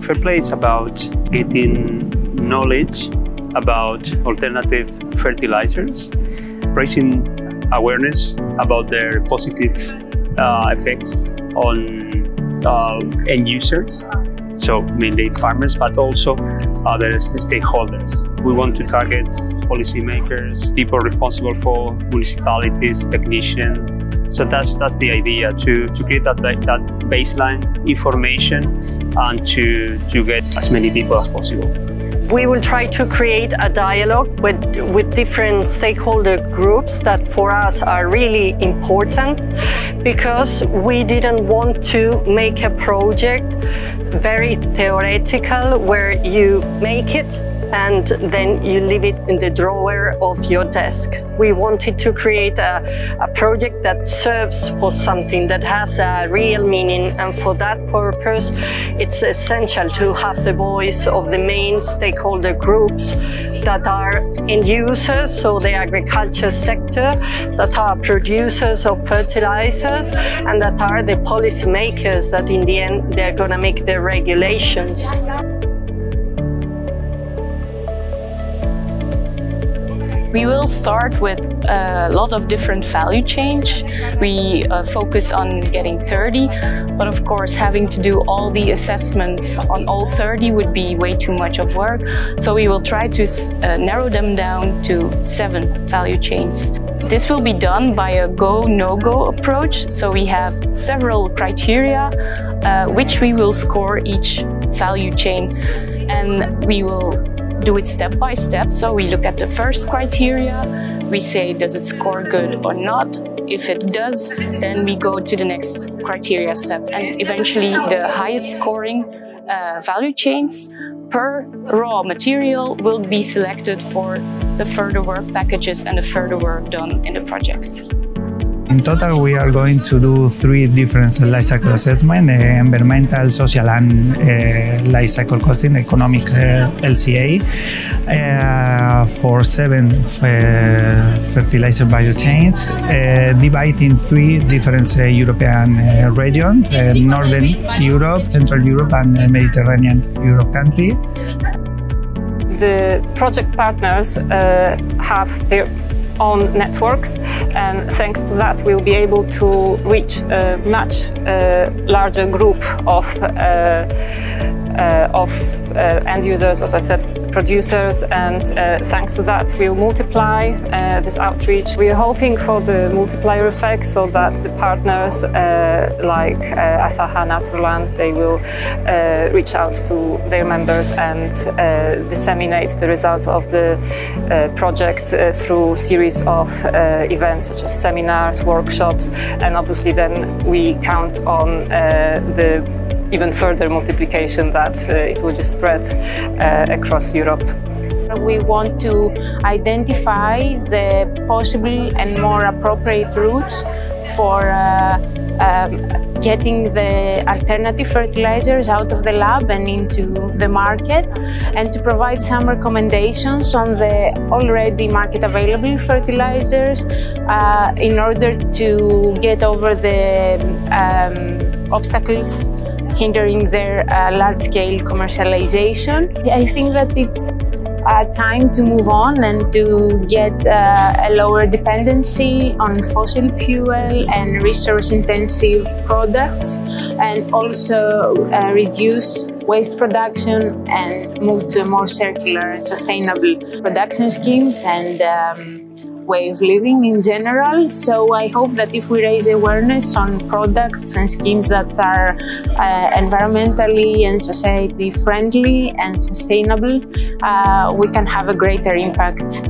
FER-PLAY is about getting knowledge about alternative fertilizers, raising awareness about their positive effects on end users, so mainly farmers, but also other stakeholders. We want to target policymakers, people responsible for municipalities, technicians. So that's the idea, to create that baseline information and to get as many people as possible. We will try to create a dialogue with different stakeholder groups that for us are really important, because we didn't want to make a project very theoretical where you make it and then you leave it in the drawer of your desk. We wanted to create a project that serves for something that has a real meaning, and for that purpose it's essential to have the voice of the main stakeholder groups that are end users, so the agriculture sector, that are producers of fertilizers, and that are the policy makers that in the end they're going to make the regulations. We will start with a lot of different value chains. We focus on getting 30, but of course having to do all the assessments on all 30 would be way too much of work. So we will try to narrow them down to 7 value chains. This will be done by a go, no-go approach. So we have several criteria which we will score each value chain, and we will do it step by step. So we look at the first criteria, we say does it score good or not. If it does, then we go to the next criteria step, and eventually the highest scoring value chains per raw material will be selected for the further work packages and the further work done in the project. In total, we are going to do 3 different life cycle assessments: environmental, social, and life cycle costing, economic LCA, for 7 fertilizer value chains, divided in 3 different European regions: Northern Europe, Central Europe, and Mediterranean Europe country. The project partners have their own networks, and thanks to that we'll be able to reach a much larger group of end users, as I said, producers, and thanks to that we'll multiply this outreach. We are hoping for the multiplier effect, so that the partners like Asaha, Naturland, they will reach out to their members and disseminate the results of the project through series of events such as seminars, workshops, and obviously then we count on the even further multiplication that it will just spread across Europe. We want to identify the possible and more appropriate routes for getting the alternative fertilizers out of the lab and into the market, and to provide some recommendations on the already market available fertilizers in order to get over the obstacles hindering their large-scale commercialization. I think that it's time to move on and to get a lower dependency on fossil fuel and resource-intensive products, and also reduce waste production and move to a more circular and sustainable production schemes and way of living in general. So I hope that if we raise awareness on products and schemes that are environmentally and society friendly and sustainable, we can have a greater impact